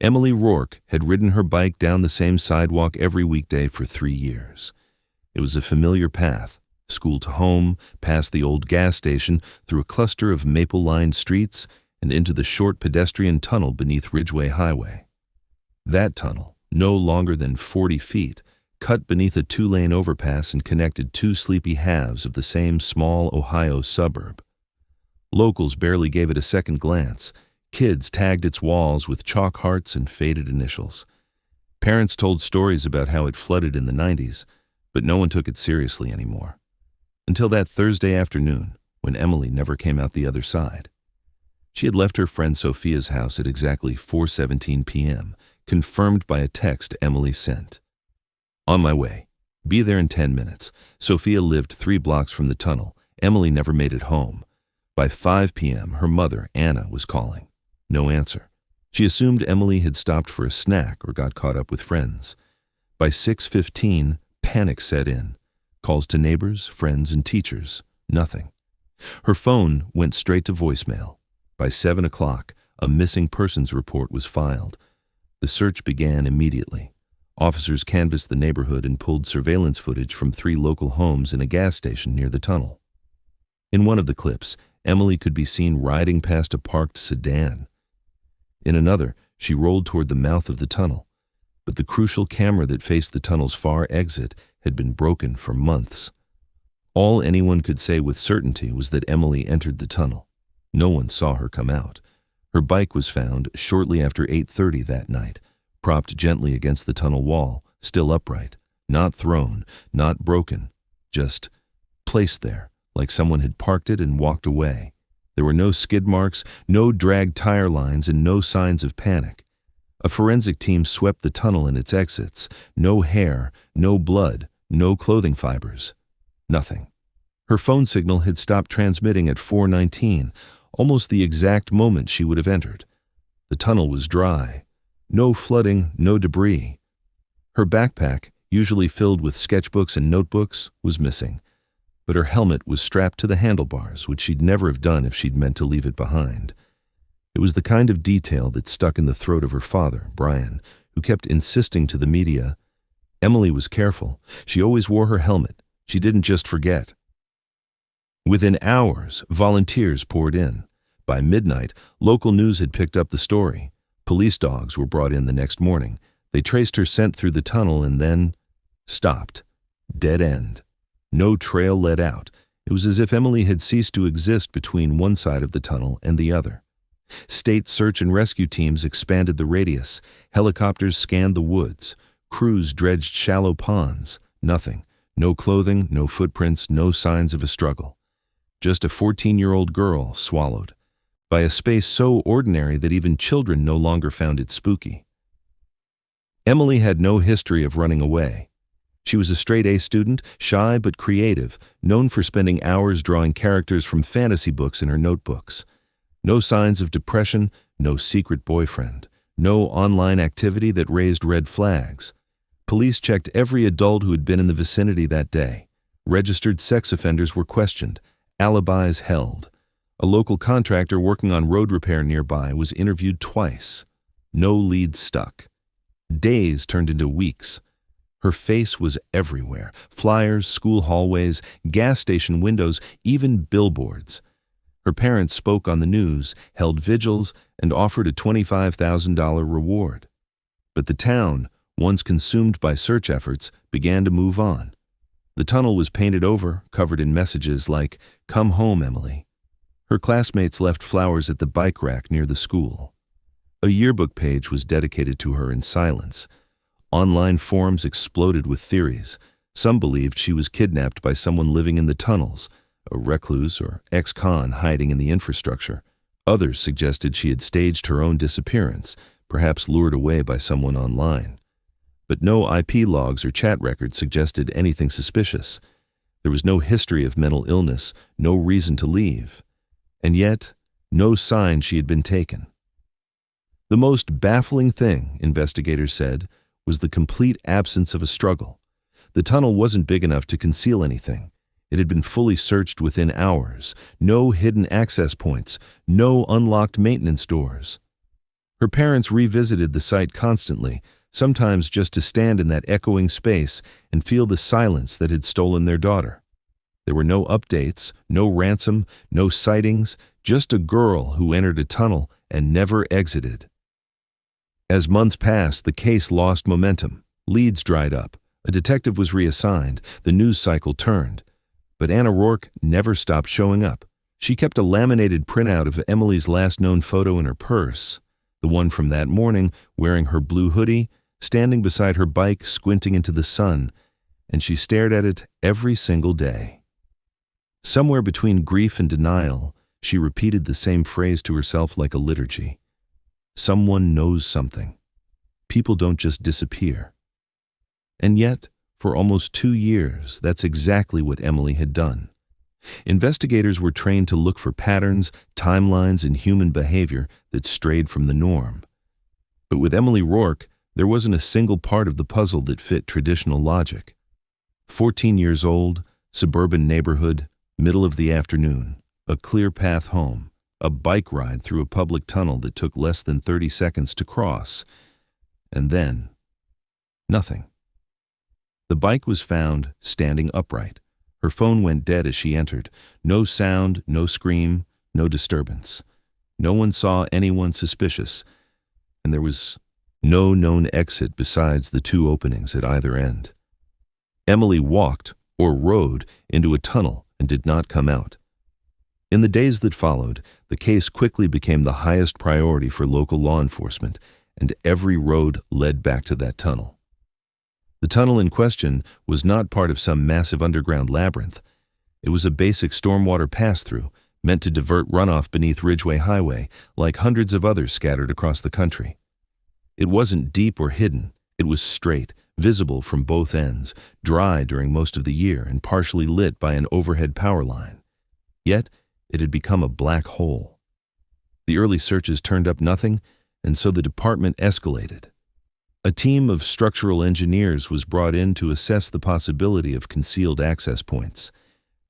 Emily Rourke had ridden her bike down the same sidewalk every weekday for 3 years. It was a familiar path, school to home, past the old gas station, through a cluster of maple-lined streets, and into the short pedestrian tunnel beneath Ridgeway Highway. That tunnel, no longer than 40 feet, cut beneath a 2-lane overpass and connected 2 sleepy halves of the same small Ohio suburb. Locals barely gave it a second glance. Kids tagged its walls with chalk hearts and faded initials. Parents told stories about how it flooded in the 90s, but no one took it seriously anymore. Until that Thursday afternoon, when Emily never came out the other side. She had left her friend Sophia's house at exactly 4:17 p.m., confirmed by a text Emily sent. "On my way. Be there in 10 minutes. Sophia lived 3 blocks from the tunnel. Emily never made it home. By 5 p.m., her mother, Anna, was calling. No answer. She assumed Emily had stopped for a snack or got caught up with friends. By 6:15, panic set in. Calls to neighbors, friends, and teachers. Nothing. Her phone went straight to voicemail. By 7 o'clock, a missing persons report was filed. The search began immediately. Officers canvassed the neighborhood and pulled surveillance footage from 3 local homes and a gas station near the tunnel. In one of the clips, Emily could be seen riding past a parked sedan. In another, she rolled toward the mouth of the tunnel, but the crucial camera that faced the tunnel's far exit had been broken for months. All anyone could say with certainty was that Emily entered the tunnel. No one saw her come out. Her bike was found shortly after 8:30 that night, propped gently against the tunnel wall, still upright, not thrown, not broken, just placed there, like someone had parked it and walked away. There were no skid marks, no dragged tire lines, and no signs of panic. A forensic team swept the tunnel and its exits. No hair, no blood, no clothing fibers. Nothing. Her phone signal had stopped transmitting at 4:19, almost the exact moment she would have entered. The tunnel was dry. No flooding, no debris. Her backpack, usually filled with sketchbooks and notebooks, was missing. But her helmet was strapped to the handlebars, which she'd never have done if she'd meant to leave it behind. It was the kind of detail that stuck in the throat of her father, Brian, who kept insisting to the media, Emily was careful. She always wore her helmet. She didn't just forget. Within hours, volunteers poured in. By midnight, local news had picked up the story. Police dogs were brought in the next morning. They traced her scent through the tunnel and then stopped. Dead end. No trail led out. It was as if Emily had ceased to exist between one side of the tunnel and the other. State search and rescue teams expanded the radius. Helicopters scanned the woods. Crews dredged shallow ponds. Nothing. No clothing, no footprints, no signs of a struggle. Just a 14-year-old girl swallowed by a space so ordinary that even children no longer found it spooky. Emily had no history of running away. She was a straight-A student, shy but creative, known for spending hours drawing characters from fantasy books in her notebooks. No signs of depression, no secret boyfriend, no online activity that raised red flags. Police checked every adult who had been in the vicinity that day. Registered sex offenders were questioned, alibis held. A local contractor working on road repair nearby was interviewed twice. No leads stuck. Days turned into weeks. Her face was everywhere. Flyers, school hallways, gas station windows, even billboards. Her parents spoke on the news, held vigils, and offered a $25,000 reward. But the town, once consumed by search efforts, began to move on. The tunnel was painted over, covered in messages like, "Come home, Emily." Her classmates left flowers at the bike rack near the school. A yearbook page was dedicated to her in silence. Online forums exploded with theories. Some believed she was kidnapped by someone living in the tunnels, a recluse or ex-con hiding in the infrastructure. Others suggested she had staged her own disappearance, perhaps lured away by someone online. But no IP logs or chat records suggested anything suspicious. There was no history of mental illness, no reason to leave. And yet, no sign she had been taken. The most baffling thing, investigators said, was the complete absence of a struggle. The tunnel wasn't big enough to conceal anything. It had been fully searched within hours. No hidden access points, no unlocked maintenance doors. Her parents revisited the site constantly, sometimes just to stand in that echoing space and feel the silence that had stolen their daughter. There were no updates, no ransom, no sightings, just a girl who entered a tunnel and never exited. As months passed, the case lost momentum. Leads dried up. A detective was reassigned. The news cycle turned. But Anna Rourke never stopped showing up. She kept a laminated printout of Emily's last known photo in her purse, the one from that morning, wearing her blue hoodie, standing beside her bike, squinting into the sun, and she stared at it every single day. Somewhere between grief and denial, she repeated the same phrase to herself like a liturgy. Someone knows something. People don't just disappear. And yet, for almost 2 years, that's exactly what Emily had done. Investigators were trained to look for patterns, timelines, and human behavior that strayed from the norm. But with Emily Rourke, there wasn't a single part of the puzzle that fit traditional logic. 14 years old, suburban neighborhood, middle of the afternoon, a clear path home, a bike ride through a public tunnel that took less than 30 seconds to cross, and then, nothing. The bike was found standing upright. Her phone went dead as she entered. No sound, no scream, no disturbance. No one saw anyone suspicious, and there was no known exit besides the 2 openings at either end. Emily walked, or rode, into a tunnel and did not come out. In the days that followed, the case quickly became the highest priority for local law enforcement, and every road led back to that tunnel. The tunnel in question was not part of some massive underground labyrinth. It was a basic stormwater pass-through, meant to divert runoff beneath Ridgeway Highway, like hundreds of others scattered across the country. It wasn't deep or hidden. It was straight, visible from both ends, dry during most of the year, and partially lit by an overhead power line. Yet, it had become a black hole. The early searches turned up nothing, and so the department escalated. A team of structural engineers was brought in to assess the possibility of concealed access points.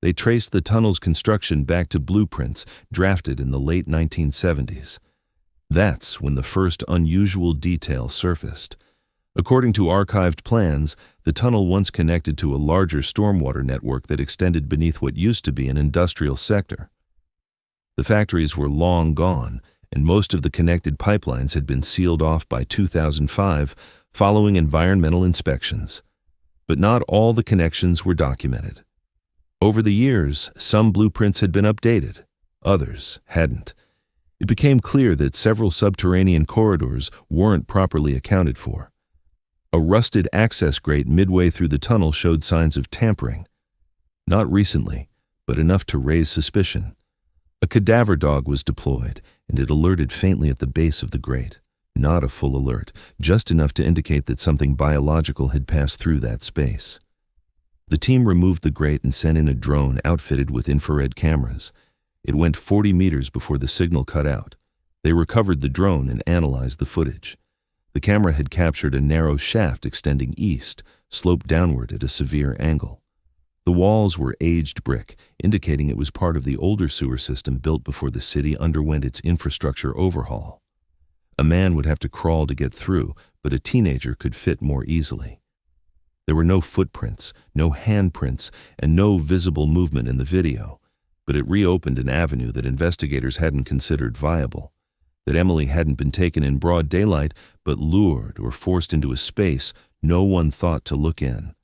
They traced the tunnel's construction back to blueprints drafted in the late 1970s. That's when the first unusual detail surfaced. According to archived plans, the tunnel once connected to a larger stormwater network that extended beneath what used to be an industrial sector. The factories were long gone, and most of the connected pipelines had been sealed off by 2005 following environmental inspections. But not all the connections were documented. Over the years, some blueprints had been updated, others hadn't. It became clear that several subterranean corridors weren't properly accounted for. A rusted access grate midway through the tunnel showed signs of tampering. Not recently, but enough to raise suspicion. A cadaver dog was deployed, and it alerted faintly at the base of the grate. Not a full alert, just enough to indicate that something biological had passed through that space. The team removed the grate and sent in a drone outfitted with infrared cameras. It went 40 meters before the signal cut out. They recovered the drone and analyzed the footage. The camera had captured a narrow shaft extending east, sloped downward at a severe angle. The walls were aged brick, indicating it was part of the older sewer system built before the city underwent its infrastructure overhaul. A man would have to crawl to get through, but a teenager could fit more easily. There were no footprints, no handprints, and no visible movement in the video, but it reopened an avenue that investigators hadn't considered viable. That Emily hadn't been taken in broad daylight, but lured or forced into a space no one thought to look in.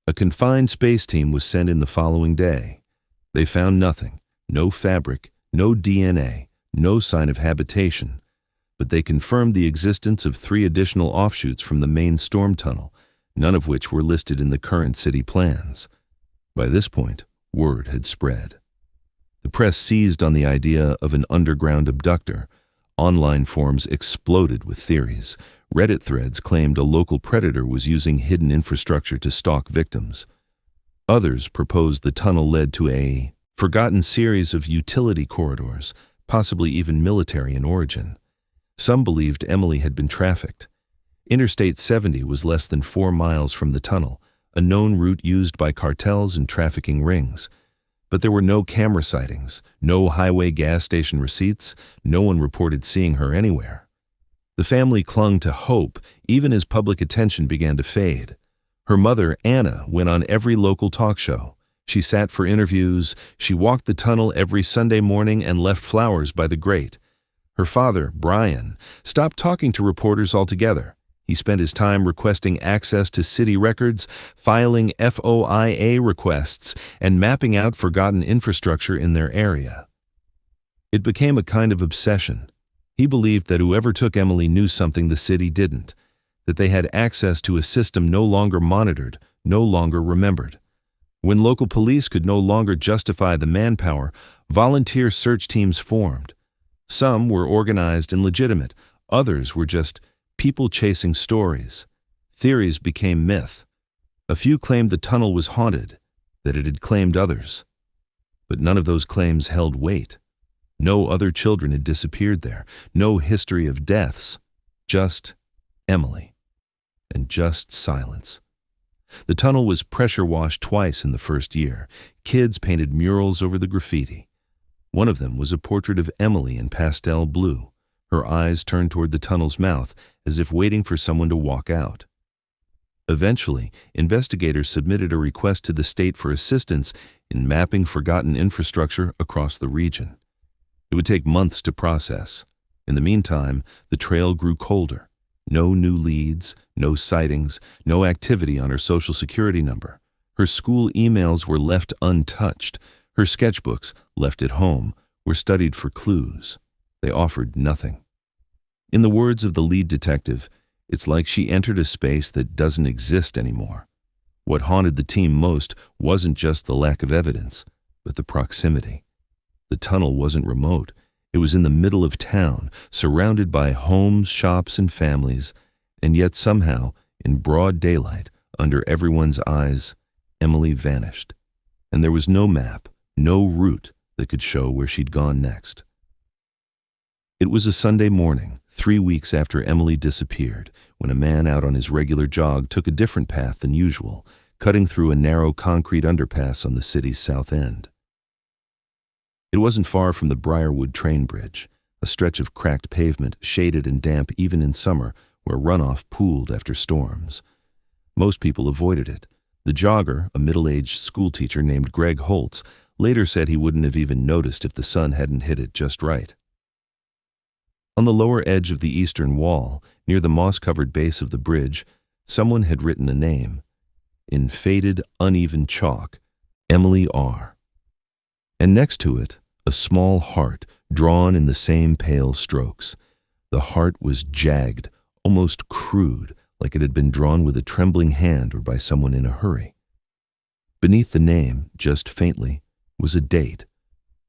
A confined space team was sent in the following day. They found nothing, no fabric, no DNA, no sign of habitation, but they confirmed the existence of 3 additional offshoots from the main storm tunnel, none of which were listed in the current city plans. By this point, word had spread. The press seized on the idea of an underground abductor. Online forums exploded with theories. Reddit threads claimed a local predator was using hidden infrastructure to stalk victims. Others proposed the tunnel led to a forgotten series of utility corridors, possibly even military in origin. Some believed Emily had been trafficked. Interstate 70 was less than 4 miles from the tunnel, a known route used by cartels and trafficking rings. But there were no camera sightings, no highway gas station receipts, no one reported seeing her anywhere. The family clung to hope even as public attention began to fade. Her mother, Anna, went on every local talk show. She sat for interviews, she walked the tunnel every Sunday morning and left flowers by the grate. Her father, Brian, stopped talking to reporters altogether. He spent his time requesting access to city records, filing FOIA requests, and mapping out forgotten infrastructure in their area. It became a kind of obsession. He believed that whoever took Emily knew something the city didn't, that they had access to a system no longer monitored, no longer remembered. When local police could no longer justify the manpower, volunteer search teams formed. Some were organized and legitimate, others were just people chasing stories. Theories became myth. A few claimed the tunnel was haunted, that it had claimed others. But none of those claims held weight. No other children had disappeared there, no history of deaths, just Emily, and just silence. The tunnel was pressure washed twice in the first year. Kids painted murals over the graffiti. One of them was a portrait of Emily in pastel blue, her eyes turned toward the tunnel's mouth as if waiting for someone to walk out. Eventually, investigators submitted a request to the state for assistance in mapping forgotten infrastructure across the region. It would take months to process. In the meantime, the trail grew colder. No new leads, no sightings, no activity on her social security number. Her school emails were left untouched. Her sketchbooks, left at home, were studied for clues. They offered nothing. In the words of the lead detective, it's like she entered a space that doesn't exist anymore. What haunted the team most wasn't just the lack of evidence, but the proximity. The tunnel wasn't remote. It was in the middle of town, surrounded by homes, shops, and families, and yet somehow, in broad daylight, under everyone's eyes, Emily vanished. And there was no map, no route that could show where she'd gone next. It was a Sunday morning, 3 weeks after Emily disappeared, when a man out on his regular jog took a different path than usual, cutting through a narrow concrete underpass on the city's south end. It wasn't far from the Briarwood train bridge, a stretch of cracked pavement, shaded and damp even in summer, where runoff pooled after storms. Most people avoided it. The jogger, a middle-aged schoolteacher named Greg Holtz, later said he wouldn't have even noticed if the sun hadn't hit it just right. On the lower edge of the eastern wall, near the moss-covered base of the bridge, someone had written a name. In faded, uneven chalk, Emily R. And next to it, a small heart drawn in the same pale strokes. The heart was jagged, almost crude, like it had been drawn with a trembling hand or by someone in a hurry. Beneath the name, just faintly, was a date,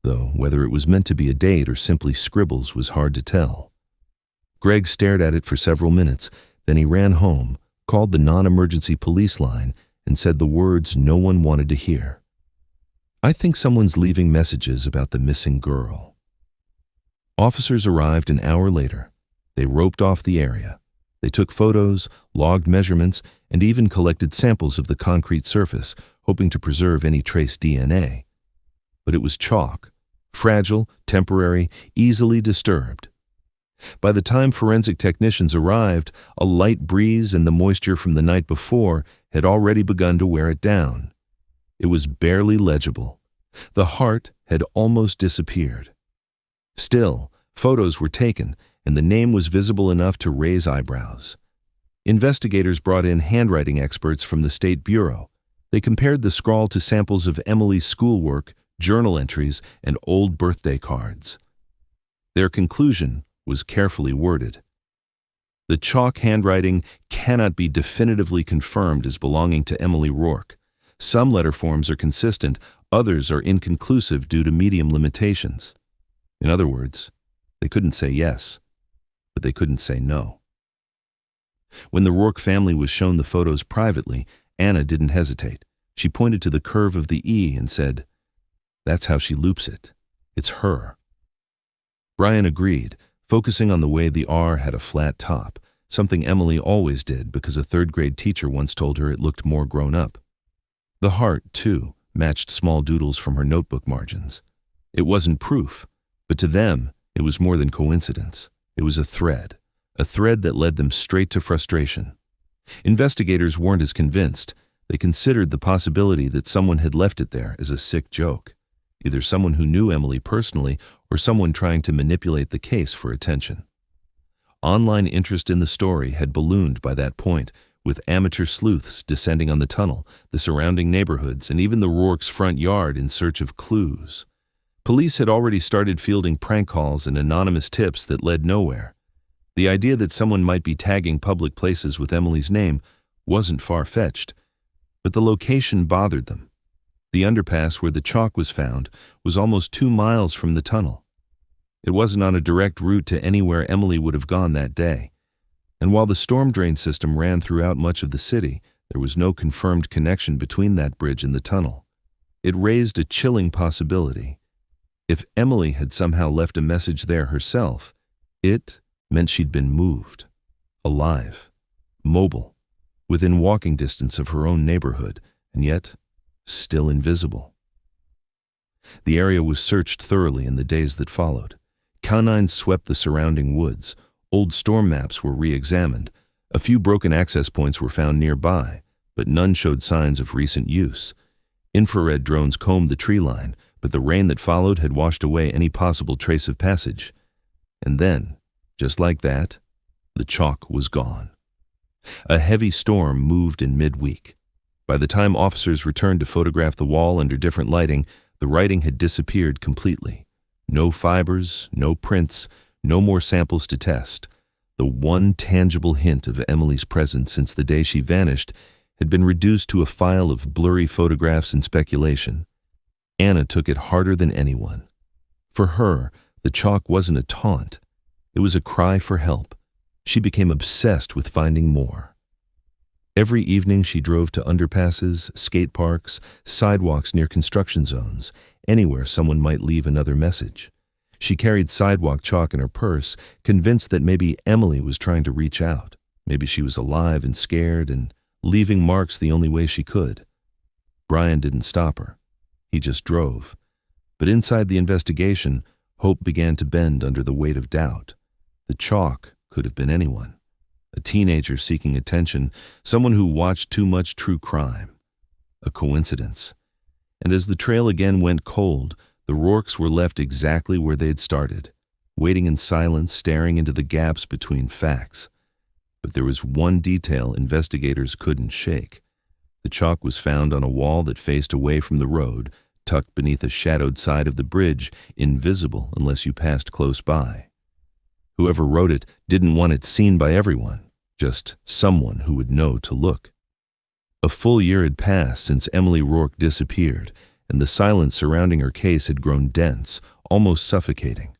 though whether it was meant to be a date or simply scribbles was hard to tell. Greg stared at it for several minutes, then he ran home, called the non-emergency police line, and said the words no one wanted to hear. "I think someone's leaving messages about the missing girl." Officers arrived an hour later. They roped off the area. They took photos, logged measurements, and even collected samples of the concrete surface, hoping to preserve any trace DNA. But it was chalk, fragile, temporary, easily disturbed. By the time forensic technicians arrived, a light breeze and the moisture from the night before had already begun to wear it down. It was barely legible. The heart had almost disappeared. Still, photos were taken, and the name was visible enough to raise eyebrows. Investigators brought in handwriting experts from the State Bureau. They compared the scrawl to samples of Emily's schoolwork, journal entries, and old birthday cards. Their conclusion was carefully worded. The chalk handwriting cannot be definitively confirmed as belonging to Emily Rourke. Some letter forms are consistent, others are inconclusive due to medium limitations. In other words, they couldn't say yes, but they couldn't say no. When the Rourke family was shown the photos privately, Anna didn't hesitate. She pointed to the curve of the E and said, "That's how she loops it. It's her." Brian agreed, focusing on the way the R had a flat top, something Emily always did because a third-grade teacher once told her it looked more grown up. The heart, too, matched small doodles from her notebook margins. It wasn't proof, but to them, it was more than coincidence. It was a thread, a thread that led them straight to frustration. Investigators weren't as convinced. They considered the possibility that someone had left it there as a sick joke, either someone who knew Emily personally or someone trying to manipulate the case for attention. Online interest in the story had ballooned by that point, with amateur sleuths descending on the tunnel, the surrounding neighborhoods, and even the Rourke's front yard in search of clues. Police had already started fielding prank calls and anonymous tips that led nowhere. The idea that someone might be tagging public places with Emily's name wasn't far-fetched, but the location bothered them. The underpass where the chalk was found was almost 2 miles from the tunnel. It wasn't on a direct route to anywhere Emily would have gone that day. And while the storm drain system ran throughout much of the city, there was no confirmed connection between that bridge and the tunnel. It raised a chilling possibility. If Emily had somehow left a message there herself, it meant she'd been moved, alive, mobile, within walking distance of her own neighborhood, and yet still invisible. The area was searched thoroughly in the days that followed. Canines swept the surrounding woods. Old storm maps were re-examined. A few broken access points were found nearby, but none showed signs of recent use. Infrared drones combed the tree line, but the rain that followed had washed away any possible trace of passage. And then, just like that, the chalk was gone. A heavy storm moved in midweek. By the time officers returned to photograph the wall under different lighting, the writing had disappeared completely. No fibers, no prints, no more samples to test. The one tangible hint of Emily's presence since the day she vanished had been reduced to a file of blurry photographs and speculation. Anna took it harder than anyone. For her, the chalk wasn't a taunt. It was a cry for help. She became obsessed with finding more. Every evening she drove to underpasses, skate parks, sidewalks near construction zones, anywhere someone might leave another message. She carried sidewalk chalk in her purse, convinced that maybe Emily was trying to reach out. Maybe she was alive and scared and leaving marks the only way she could. Brian didn't stop her. He just drove. But inside the investigation, hope began to bend under the weight of doubt. The chalk could have been anyone. A teenager seeking attention, someone who watched too much true crime. A coincidence. And as the trail again went cold, the Rourkes were left exactly where they'd started, waiting in silence, staring into the gaps between facts. But there was one detail investigators couldn't shake. The chalk was found on a wall that faced away from the road, tucked beneath a shadowed side of the bridge, invisible unless you passed close by. Whoever wrote it didn't want it seen by everyone, just someone who would know to look. A full year had passed since Emily Rourke disappeared, and the silence surrounding her case had grown dense, almost suffocating.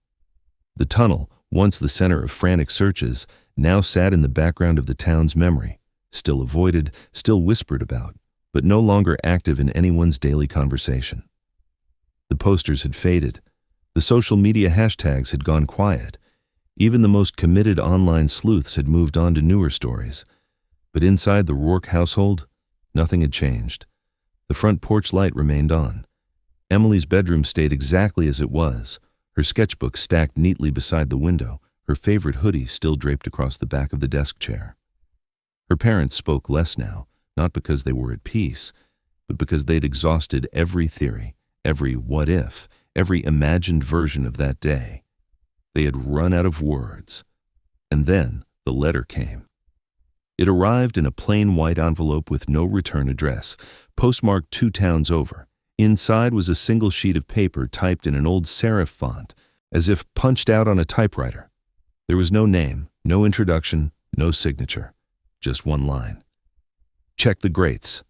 The tunnel, once the center of frantic searches, now sat in the background of the town's memory, still avoided, still whispered about, but no longer active in anyone's daily conversation. The posters had faded. The social media hashtags had gone quiet. Even the most committed online sleuths had moved on to newer stories. But inside the Rourke household, nothing had changed. The front porch light remained on. Emily's bedroom stayed exactly as it was, her sketchbook stacked neatly beside the window, her favorite hoodie still draped across the back of the desk chair. Her parents spoke less now, not because they were at peace, but because they'd exhausted every theory, every what if, every imagined version of that day. They had run out of words. And then the letter came. It arrived in a plain white envelope with no return address, postmarked 2 towns over. Inside was a single sheet of paper typed in an old serif font, as if punched out on a typewriter. There was no name, no introduction, no signature, just one line. Check the grates.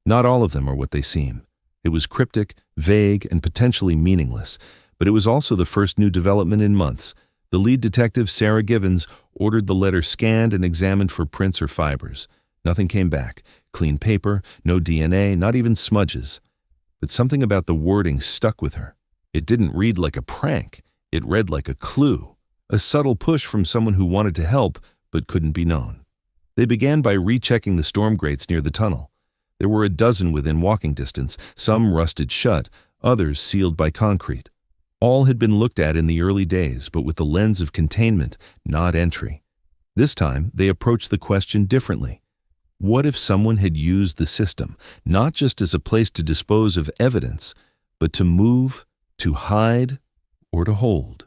Not all of them are what they seem. It was cryptic, vague, and potentially meaningless, but it was also the first new development in months. The lead detective, Sarah Givens, ordered the letter scanned and examined for prints or fibers. Nothing came back. Clean paper, no DNA, not even smudges. But something about the wording stuck with her. It didn't read like a prank. It read like a clue. A subtle push from someone who wanted to help, but couldn't be known. They began by rechecking the storm grates near the tunnel. There were a dozen within walking distance, some rusted shut, others sealed by concrete. All had been looked at in the early days, but with the lens of containment, not entry. This time, they approached the question differently. What if someone had used the system, not just as a place to dispose of evidence, but to move, to hide, or to hold?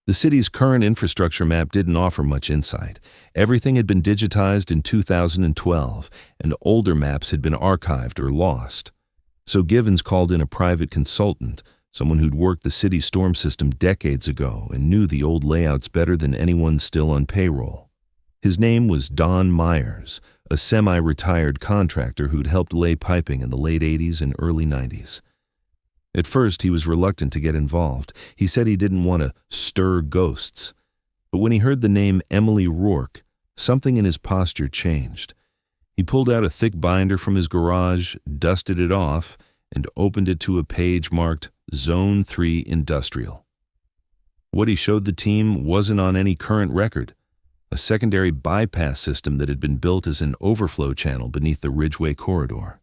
The city's current infrastructure map didn't offer much insight. Everything had been digitized in 2012, and older maps had been archived or lost. So Givens called in a private consultant, someone who'd worked the city storm system decades ago and knew the old layouts better than anyone still on payroll. His name was Don Myers, a semi-retired contractor who'd helped lay piping in the late 80s and early 90s. At first, he was reluctant to get involved. He said he didn't want to stir ghosts. But when he heard the name Emily Rourke, something in his posture changed. He pulled out a thick binder from his garage, dusted it off, and opened it to a page marked Zone 3 Industrial. What he showed the team wasn't on any current record, a secondary bypass system that had been built as an overflow channel beneath the Ridgeway corridor.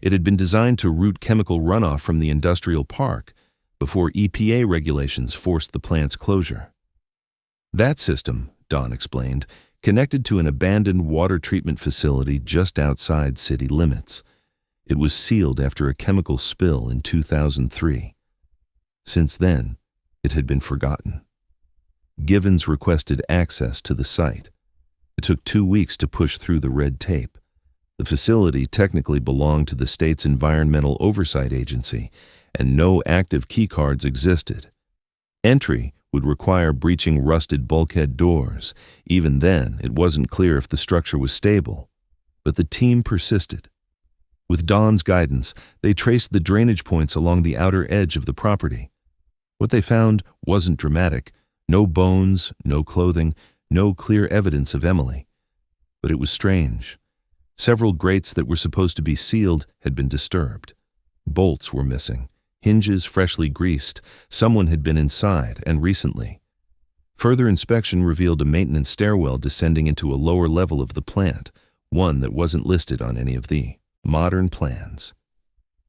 It had been designed to route chemical runoff from the industrial park before EPA regulations forced the plant's closure. That system, Don explained, connected to an abandoned water treatment facility just outside city limits. It was sealed after a chemical spill in 2003. Since then, it had been forgotten. Givens requested access to the site. It took 2 weeks to push through the red tape. The facility technically belonged to the state's Environmental Oversight Agency, and no active keycards existed. Entry would require breaching rusted bulkhead doors. Even then, it wasn't clear if the structure was stable. But the team persisted. With Don's guidance, they traced the drainage points along the outer edge of the property. What they found wasn't dramatic. No bones, no clothing, no clear evidence of Emily. But it was strange. Several grates that were supposed to be sealed had been disturbed. Bolts were missing, hinges freshly greased. Someone had been inside, and recently. Further inspection revealed a maintenance stairwell descending into a lower level of the plant, one that wasn't listed on any of the modern plans.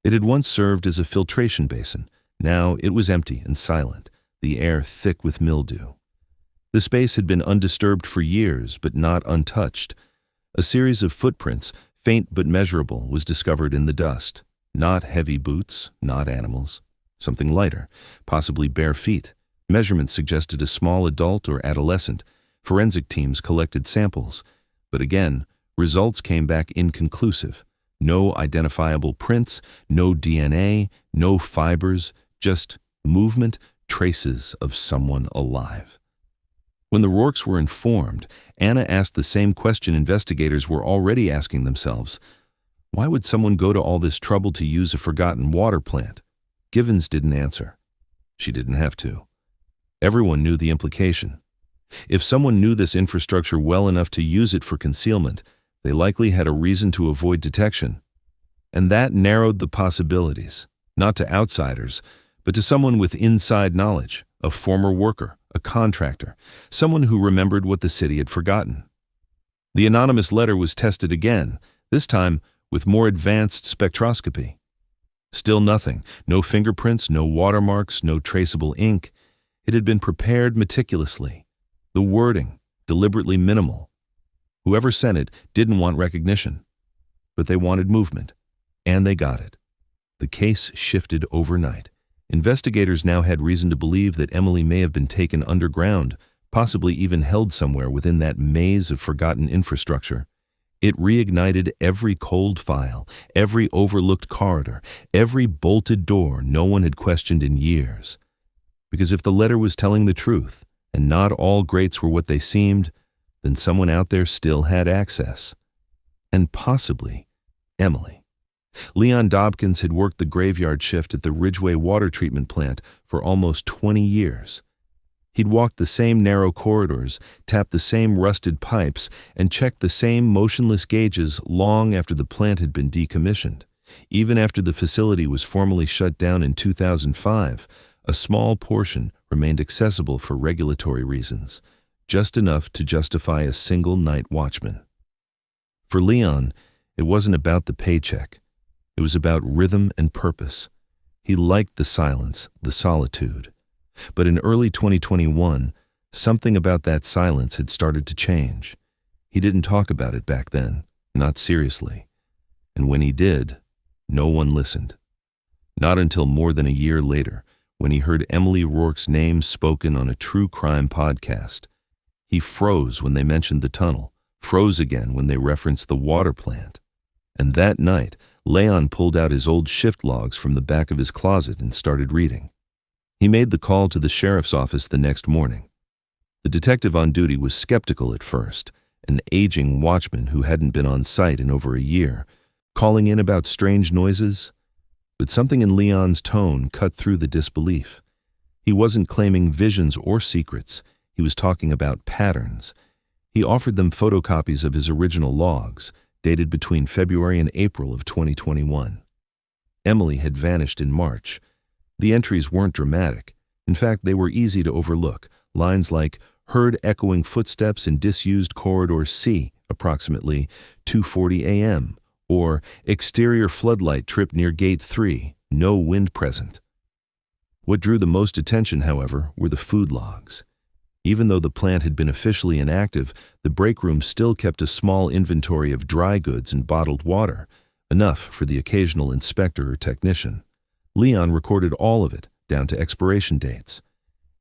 It had once served as a filtration basin. Now it was empty and silent, the air thick with mildew. The space had been undisturbed for years, but not untouched. A series of footprints, faint but measurable, was discovered in the dust. Not heavy boots, not animals. Something lighter, possibly bare feet. Measurements suggested a small adult or adolescent. Forensic teams collected samples. But again, results came back inconclusive. No identifiable prints, no DNA, no fibers, just movement, traces of someone alive. When the Rourkes were informed, Anna asked the same question investigators were already asking themselves. Why would someone go to all this trouble to use a forgotten water plant? Givens didn't answer. She didn't have to. Everyone knew the implication. If someone knew this infrastructure well enough to use it for concealment, they likely had a reason to avoid detection. And that narrowed the possibilities, not to outsiders, but to someone with inside knowledge, a former worker, a contractor, someone who remembered what the city had forgotten. The anonymous letter was tested again, this time with more advanced spectroscopy. Still nothing, no fingerprints, no watermarks, no traceable ink. It had been prepared meticulously. The wording, deliberately minimal. Whoever sent it didn't want recognition, but they wanted movement, and they got it. The case shifted overnight. Investigators now had reason to believe that Emily may have been taken underground, possibly even held somewhere within that maze of forgotten infrastructure. It reignited every cold file, every overlooked corridor, every bolted door no one had questioned in years. Because if the letter was telling the truth, and not all grates were what they seemed, then someone out there still had access. And possibly Emily. Leon Dobkins had worked the graveyard shift at the Ridgeway water treatment plant for almost 20 years. He'd walked the same narrow corridors, tapped the same rusted pipes, and checked the same motionless gauges long after the plant had been decommissioned. Even after the facility was formally shut down in 2005, a small portion remained accessible for regulatory reasons, just enough to justify a single night watchman. For Leon, it wasn't about the paycheck. It was about rhythm and purpose. He liked the silence, the solitude. But in early 2021, something about that silence had started to change. He didn't talk about it back then, not seriously. And when he did, no one listened. Not until more than a year later, when he heard Emily Rourke's name spoken on a true crime podcast. He froze when they mentioned the tunnel, froze again when they referenced the water plant. And that night, Leon pulled out his old shift logs from the back of his closet and started reading. He made the call to the sheriff's office the next morning. The detective on duty was skeptical at first, an aging watchman who hadn't been on site in over a year, calling in about strange noises. But something in Leon's tone cut through the disbelief. He wasn't claiming visions or secrets. He was talking about patterns. He offered them photocopies of his original logs, dated between February and April of 2021. Emily had vanished in March. The entries weren't dramatic. In fact, they were easy to overlook. Lines like, heard echoing footsteps in disused corridor C, approximately 2:40 a.m., or exterior floodlight trip near gate 3, no wind present. What drew the most attention, however, were the food logs. Even though the plant had been officially inactive, the break room still kept a small inventory of dry goods and bottled water, enough for the occasional inspector or technician. Leon recorded all of it, down to expiration dates.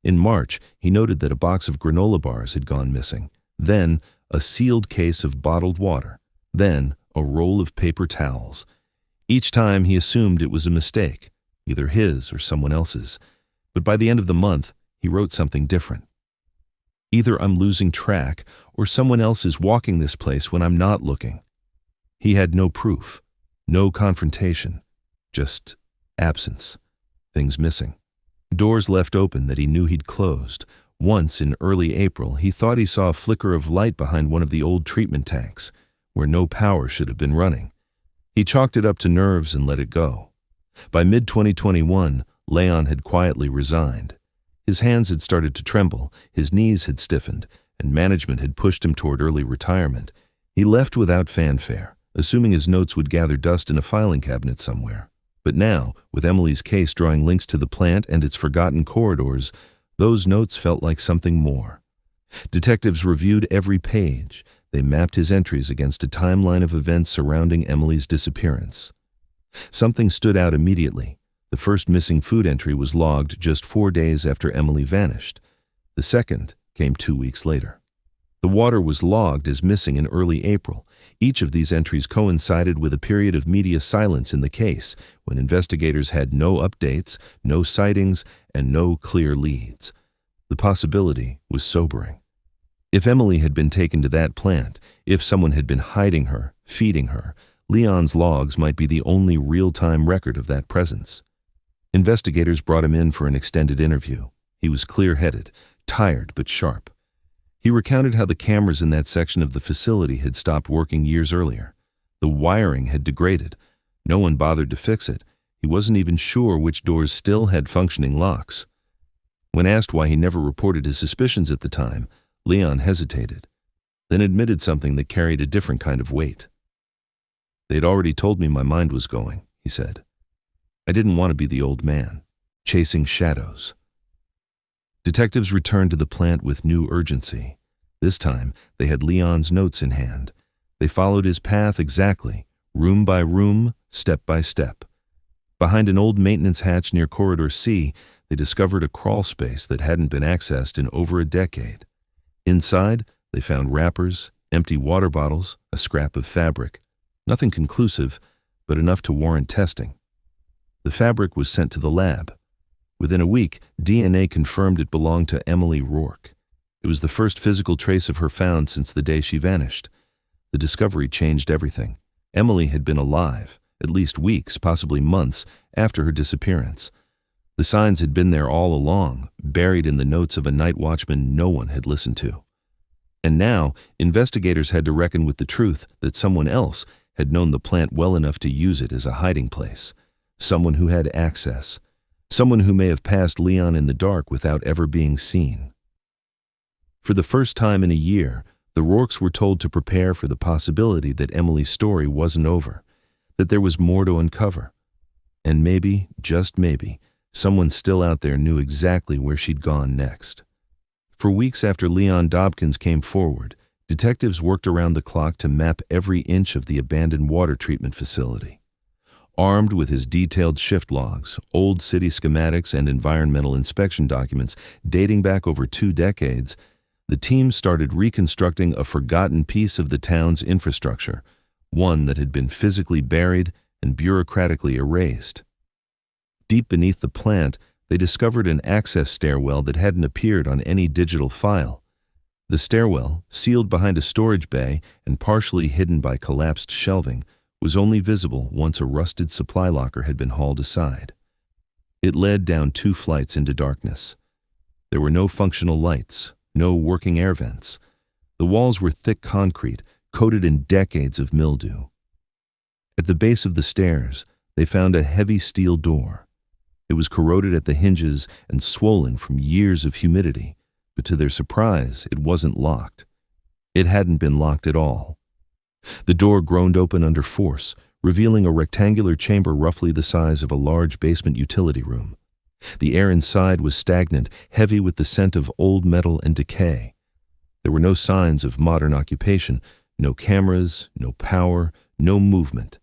In March, he noted that a box of granola bars had gone missing, then a sealed case of bottled water, then a roll of paper towels. Each time he assumed it was a mistake, either his or someone else's. But by the end of the month, he wrote something different. Either I'm losing track or someone else is walking this place when I'm not looking. He had no proof, no confrontation, just absence, things missing. Doors left open that he knew he'd closed. Once in early April, he thought he saw a flicker of light behind one of the old treatment tanks, where no power should have been running. He chalked it up to nerves and let it go. By mid-2021, Leon had quietly resigned. His hands had started to tremble, his knees had stiffened, and management had pushed him toward early retirement. He left without fanfare, assuming his notes would gather dust in a filing cabinet somewhere. But now, with Emily's case drawing links to the plant and its forgotten corridors, those notes felt like something more. Detectives reviewed every page. They mapped his entries against a timeline of events surrounding Emily's disappearance. Something stood out immediately. The first missing food entry was logged just 4 days after Emily vanished. The second came 2 weeks later. The water was logged as missing in early April. Each of these entries coincided with a period of media silence in the case, when investigators had no updates, no sightings, and no clear leads. The possibility was sobering. If Emily had been taken to that plant, if someone had been hiding her, feeding her, Leon's logs might be the only real-time record of that presence. Investigators brought him in for an extended interview. He was clear-headed, tired but sharp. He recounted how the cameras in that section of the facility had stopped working years earlier. The wiring had degraded. No one bothered to fix it. He wasn't even sure which doors still had functioning locks. When asked why he never reported his suspicions at the time, Leon hesitated, then admitted something that carried a different kind of weight. They'd already told me my mind was going, he said. I didn't want to be the old man, chasing shadows. Detectives returned to the plant with new urgency. This time, they had Leon's notes in hand. They followed his path exactly, room by room, step by step. Behind an old maintenance hatch near Corridor C, they discovered a crawl space that hadn't been accessed in over a decade. Inside, they found wrappers, empty water bottles, a scrap of fabric. Nothing conclusive, but enough to warrant testing. The fabric was sent to the lab. Within a week, DNA confirmed it belonged to Emily Rourke. It was the first physical trace of her found since the day she vanished. The discovery changed everything. Emily had been alive, at least weeks, possibly months, after her disappearance. The signs had been there all along, buried in the notes of a night watchman no one had listened to. And now, investigators had to reckon with the truth that someone else had known the plant well enough to use it as a hiding place. Someone who had access. Someone who may have passed Leon in the dark without ever being seen. For the first time in a year, the Rourkes were told to prepare for the possibility that Emily's story wasn't over, that there was more to uncover. And maybe, just maybe, someone still out there knew exactly where she'd gone next. For weeks after Leon Dobkins came forward, detectives worked around the clock to map every inch of the abandoned water treatment facility. Armed with his detailed shift logs, old city schematics, and environmental inspection documents dating back over 2 decades, the team started reconstructing a forgotten piece of the town's infrastructure, one that had been physically buried and bureaucratically erased. Deep beneath the plant, they discovered an access stairwell that hadn't appeared on any digital file. The stairwell, sealed behind a storage bay and partially hidden by collapsed shelving, was only visible once a rusted supply locker had been hauled aside. It led down 2 flights into darkness. There were no functional lights, no working air vents. The walls were thick concrete, coated in decades of mildew. At the base of the stairs, they found a heavy steel door. It was corroded at the hinges and swollen from years of humidity, but to their surprise, it wasn't locked. It hadn't been locked at all. The door groaned open under force, revealing a rectangular chamber roughly the size of a large basement utility room. The air inside was stagnant, heavy with the scent of old metal and decay. There were no signs of modern occupation, no cameras, no power, no movement.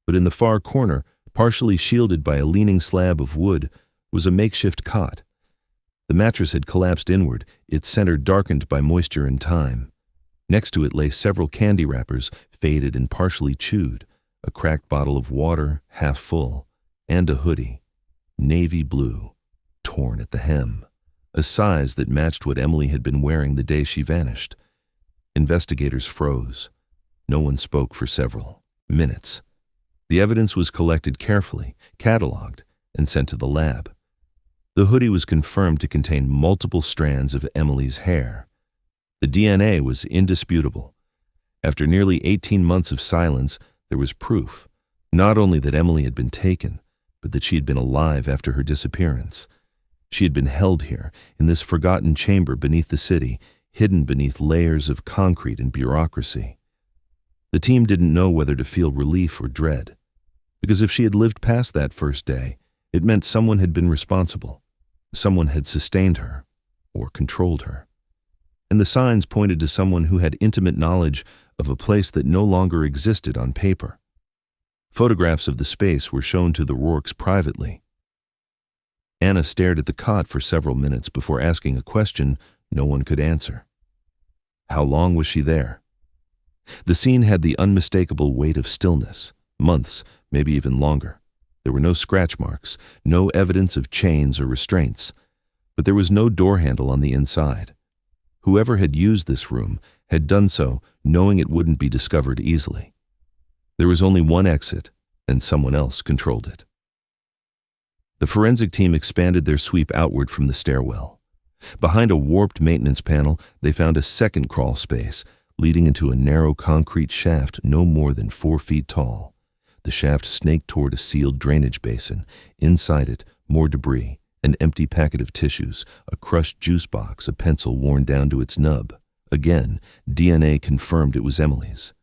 But in the far corner, partially shielded by a leaning slab of wood, was a makeshift cot. The mattress had collapsed inward, its center darkened by moisture and time. Next to it lay several candy wrappers, faded and partially chewed, a cracked bottle of water, half full, and a hoodie, navy blue, torn at the hem, a size that matched what Emily had been wearing the day she vanished. Investigators froze. No one spoke for several minutes. The evidence was collected carefully, cataloged, and sent to the lab. The hoodie was confirmed to contain multiple strands of Emily's hair. The DNA was indisputable. After nearly 18 months of silence, there was proof, not only that Emily had been taken, but that she had been alive after her disappearance. She had been held here, in this forgotten chamber beneath the city, hidden beneath layers of concrete and bureaucracy. The team didn't know whether to feel relief or dread, because if she had lived past that first day, it meant someone had been responsible. Someone had sustained her, or controlled her. And the signs pointed to someone who had intimate knowledge of a place that no longer existed on paper. Photographs of the space were shown to the Rourkes privately. Anna stared at the cot for several minutes before asking a question no one could answer. How long was she there? The scene had the unmistakable weight of stillness, months, maybe even longer. There were no scratch marks, no evidence of chains or restraints, but there was no door handle on the inside. Whoever had used this room had done so knowing it wouldn't be discovered easily. There was only one exit, and someone else controlled it. The forensic team expanded their sweep outward from the stairwell. Behind a warped maintenance panel, they found a second crawl space, leading into a narrow concrete shaft no more than 4 feet tall. The shaft snaked toward a sealed drainage basin. Inside it, more debris, an empty packet of tissues, a crushed juice box, a pencil worn down to its nub. Again, DNA confirmed it was Emily's.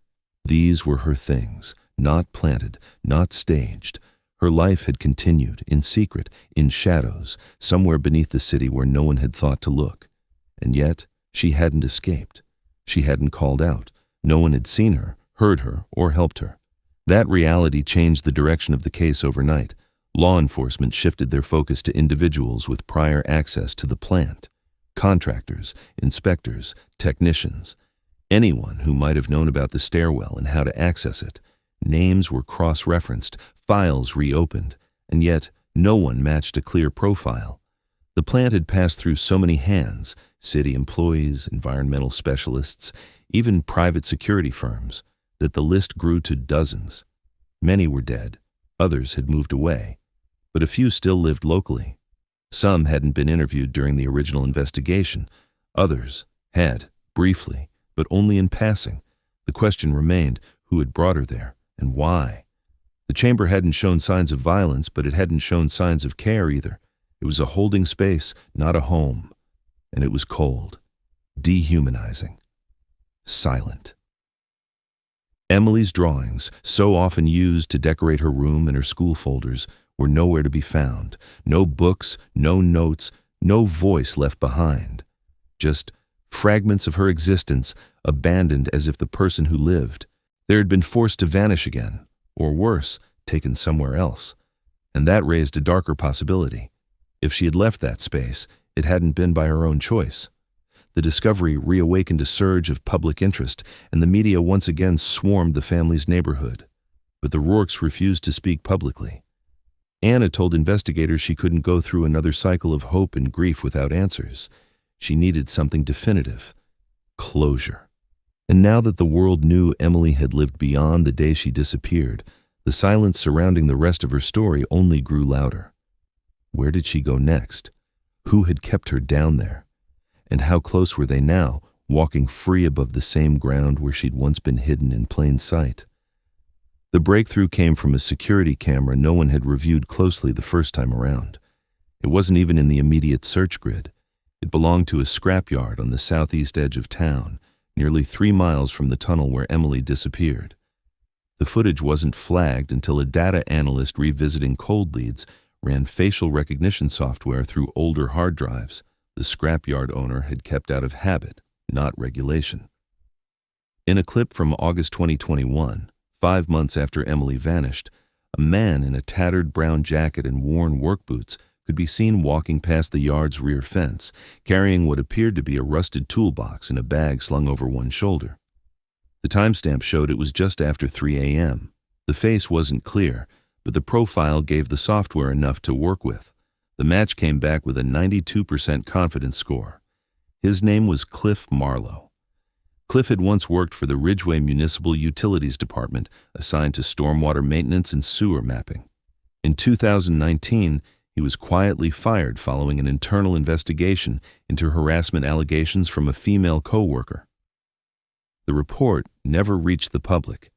These were her things, not planted, not staged. Her life had continued, in secret, in shadows, somewhere beneath the city where no one had thought to look. And yet, she hadn't escaped. She hadn't called out. No one had seen her, heard her, or helped her. That reality changed the direction of the case overnight. Law enforcement shifted their focus to individuals with prior access to the plant. Contractors, inspectors, technicians. Anyone who might have known about the stairwell and how to access it. Names were cross-referenced, files reopened, and yet no one matched a clear profile. The plant had passed through so many hands, city employees, environmental specialists, even private security firms, that the list grew to dozens. Many were dead, others had moved away, but a few still lived locally. Some hadn't been interviewed during the original investigation. Others had, briefly, but only in passing. The question remained, who had brought her there, and why? The chamber hadn't shown signs of violence, but it hadn't shown signs of care either. It was a holding space, not a home. And it was cold, dehumanizing, silent. Emily's drawings, so often used to decorate her room and her school folders, were nowhere to be found. No books, no notes, no voice left behind. Just fragments of her existence, abandoned as if the person who lived there had been forced to vanish again, or worse, taken somewhere else. And that raised a darker possibility. If she had left that space, it hadn't been by her own choice. The discovery reawakened a surge of public interest, and the media once again swarmed the family's neighborhood. But the Rourkes refused to speak publicly. Anna told investigators she couldn't go through another cycle of hope and grief without answers. She needed something definitive. Closure. And now that the world knew Emily had lived beyond the day she disappeared, the silence surrounding the rest of her story only grew louder. Where did she go next? Who had kept her down there? And how close were they now, walking free above the same ground where she'd once been hidden in plain sight? The breakthrough came from a security camera no one had reviewed closely the first time around. It wasn't even in the immediate search grid. It belonged to a scrapyard on the southeast edge of town, nearly 3 miles from the tunnel where Emily disappeared. The footage wasn't flagged until a data analyst revisiting cold leads ran facial recognition software through older hard drives the scrapyard owner had kept out of habit, not regulation. In a clip from August 2021, 5 months after Emily vanished, a man in a tattered brown jacket and worn work boots could be seen walking past the yard's rear fence, carrying what appeared to be a rusted toolbox in a bag slung over one shoulder. The timestamp showed it was just after 3 a.m. The face wasn't clear, but the profile gave the software enough to work with. The match came back with a 92% confidence score. His name was Cliff Marlowe. Cliff had once worked for the Ridgeway Municipal Utilities Department, assigned to stormwater maintenance and sewer mapping. In 2019, he was quietly fired following an internal investigation into harassment allegations from a female co-worker. The report never reached the public.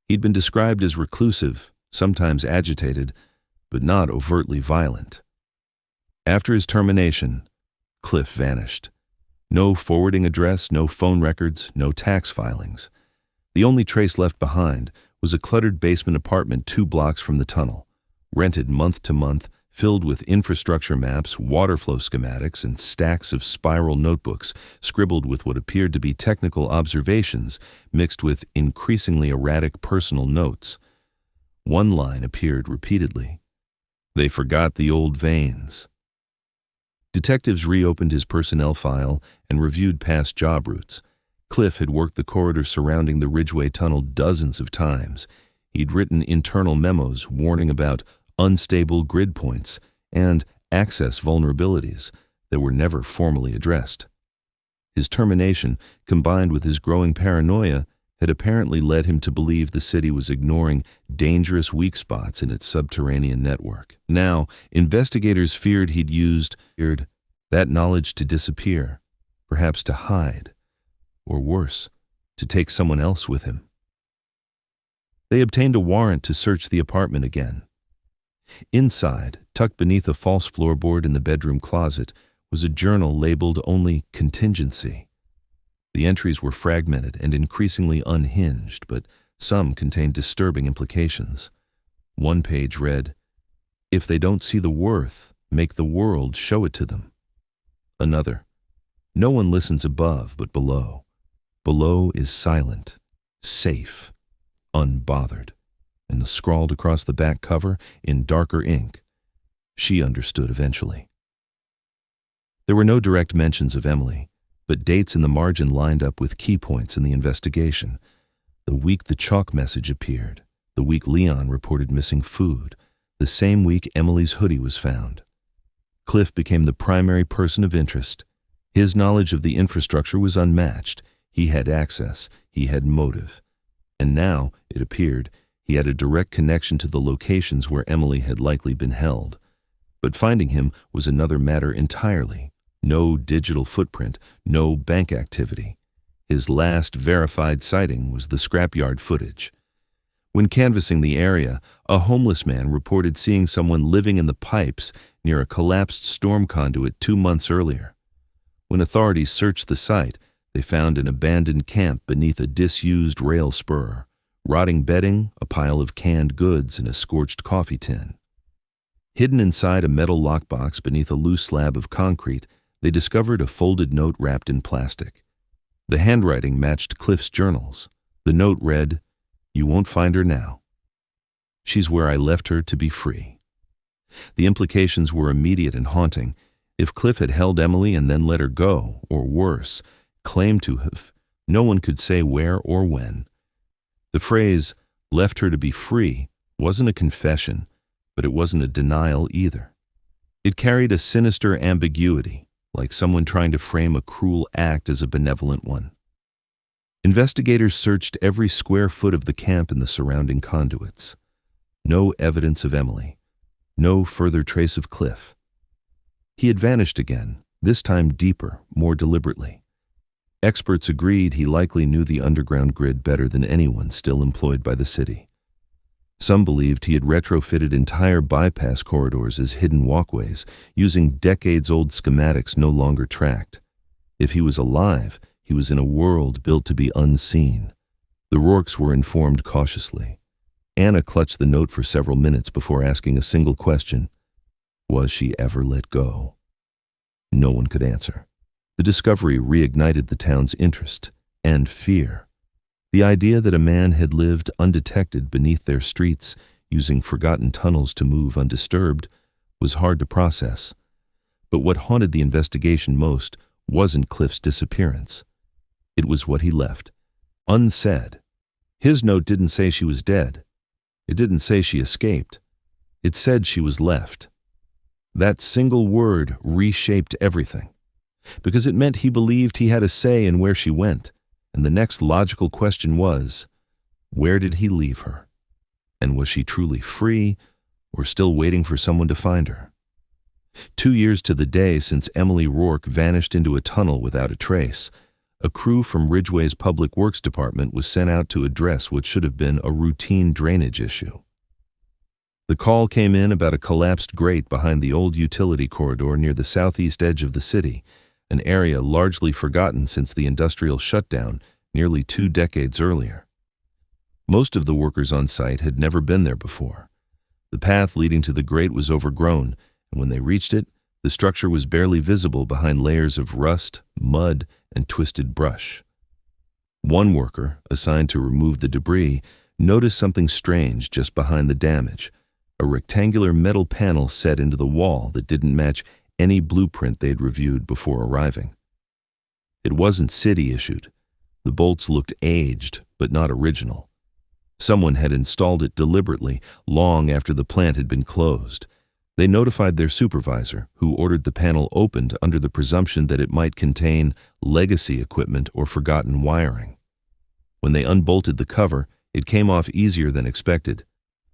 He'd been described as reclusive, sometimes agitated, but not overtly violent. After his termination, Cliff vanished. No forwarding address, no phone records, no tax filings. The only trace left behind was a cluttered basement apartment 2 blocks from the tunnel, rented month to month, filled with infrastructure maps, water flow schematics, and stacks of spiral notebooks scribbled with what appeared to be technical observations mixed with increasingly erratic personal notes. One line appeared repeatedly. "They forgot the old veins." Detectives reopened his personnel file and reviewed past job routes. Cliff had worked the corridor surrounding the Ridgeway Tunnel dozens of times. He'd written internal memos warning about unstable grid points and access vulnerabilities that were never formally addressed. His termination, combined with his growing paranoia, had apparently led him to believe the city was ignoring dangerous weak spots in its subterranean network. Now, investigators feared he'd used that knowledge to disappear, perhaps to hide, or worse, to take someone else with him. They obtained a warrant to search the apartment again. Inside, tucked beneath a false floorboard in the bedroom closet, was a journal labeled only "Contingency." The entries were fragmented and increasingly unhinged, but some contained disturbing implications. One page read, "If they don't see the worth, make the world show it to them." Another, "No one listens above but below. Below is silent, safe, unbothered." And scrawled across the back cover in darker ink. She understood eventually. There were no direct mentions of Emily, but dates in the margin lined up with key points in the investigation. The week the chalk message appeared, the week Leon reported missing food, the same week Emily's hoodie was found. Cliff became the primary person of interest. His knowledge of the infrastructure was unmatched. He had access, he had motive. And now, it appeared, he had a direct connection to the locations where Emily had likely been held. But finding him was another matter entirely. No digital footprint, no bank activity. His last verified sighting was the scrapyard footage. When canvassing the area, a homeless man reported seeing someone living in the pipes near a collapsed storm conduit 2 months earlier. When authorities searched the site, they found an abandoned camp beneath a disused rail spur, rotting bedding, a pile of canned goods, and a scorched coffee tin. Hidden inside a metal lockbox beneath a loose slab of concrete, they discovered a folded note wrapped in plastic. The handwriting matched Cliff's journals. The note read, "You won't find her now. She's where I left her to be free." The implications were immediate and haunting. If Cliff had held Emily and then let her go, or worse, claimed to have, no one could say where or when. The phrase, "left her to be free," wasn't a confession, but it wasn't a denial either. It carried a sinister ambiguity, like someone trying to frame a cruel act as a benevolent one. Investigators searched every square foot of the camp and the surrounding conduits. No evidence of Emily. No further trace of Cliff. He had vanished again, this time deeper, more deliberately. Experts agreed he likely knew the underground grid better than anyone still employed by the city. Some believed he had retrofitted entire bypass corridors as hidden walkways, using decades-old schematics no longer tracked. If he was alive, he was in a world built to be unseen. The Rourkes were informed cautiously. Anna clutched the note for several minutes before asking a single question. Was she ever let go? No one could answer. The discovery reignited the town's interest and fear. The idea that a man had lived undetected beneath their streets, using forgotten tunnels to move undisturbed, was hard to process. But what haunted the investigation most wasn't Cliff's disappearance. It was what he left, unsaid. His note didn't say she was dead. It didn't say she escaped. It said she was left. That single word reshaped everything, because it meant he believed he had a say in where she went. And the next logical question was, where did he leave her? And was she truly free, or still waiting for someone to find her? 2 years to the day since Emily Rourke vanished into a tunnel without a trace, a crew from Ridgeway's Public Works Department was sent out to address what should have been a routine drainage issue. The call came in about a collapsed grate behind the old utility corridor near the southeast edge of the city, an area largely forgotten since the industrial shutdown nearly 2 decades earlier. Most of the workers on site had never been there before. The path leading to the grate was overgrown, and when they reached it, the structure was barely visible behind layers of rust, mud, and twisted brush. One worker, assigned to remove the debris, noticed something strange just behind the damage, a rectangular metal panel set into the wall that didn't match any blueprint they'd reviewed before arriving. It wasn't city-issued. The bolts looked aged, but not original. Someone had installed it deliberately, long after the plant had been closed. They notified their supervisor, who ordered the panel opened under the presumption that it might contain legacy equipment or forgotten wiring. When they unbolted the cover, it came off easier than expected.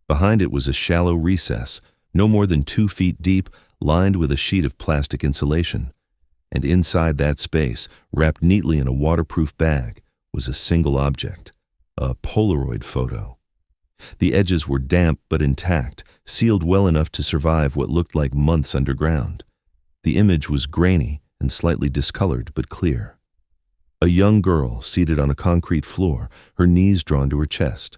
Behind it was a shallow recess, no more than 2 feet deep, lined with a sheet of plastic insulation. And inside that space, wrapped neatly in a waterproof bag, was a single object, a Polaroid photo. The edges were damp but intact, sealed well enough to survive what looked like months underground. The image was grainy and slightly discolored but clear. A young girl seated on a concrete floor, her knees drawn to her chest.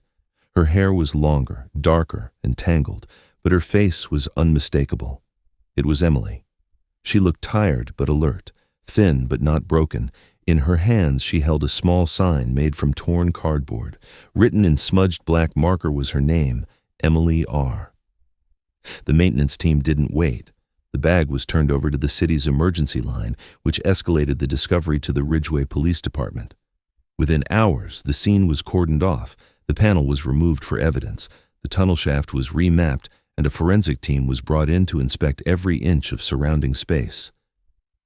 Her hair was longer, darker, and tangled, but her face was unmistakable. It was Emily. She looked tired but alert, thin but not broken. In her hands she held a small sign made from torn cardboard. Written in smudged black marker was her name, Emily R. The maintenance team didn't wait. The bag was turned over to the city's emergency line, which escalated the discovery to the Ridgeway Police Department. Within hours, the scene was cordoned off. The panel was removed for evidence. The tunnel shaft was remapped, and a forensic team was brought in to inspect every inch of surrounding space.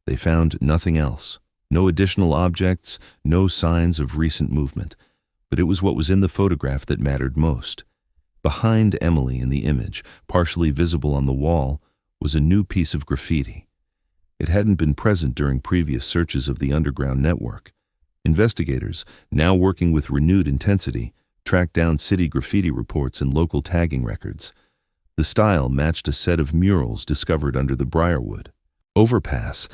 They found nothing else. No additional objects, no signs of recent movement. But it was what was in the photograph that mattered most. Behind Emily in the image, partially visible on the wall, was a new piece of graffiti. It hadn't been present during previous searches of the underground network. Investigators, now working with renewed intensity, tracked down city graffiti reports and local tagging records. The style matched a set of murals discovered under the Briarwood overpass,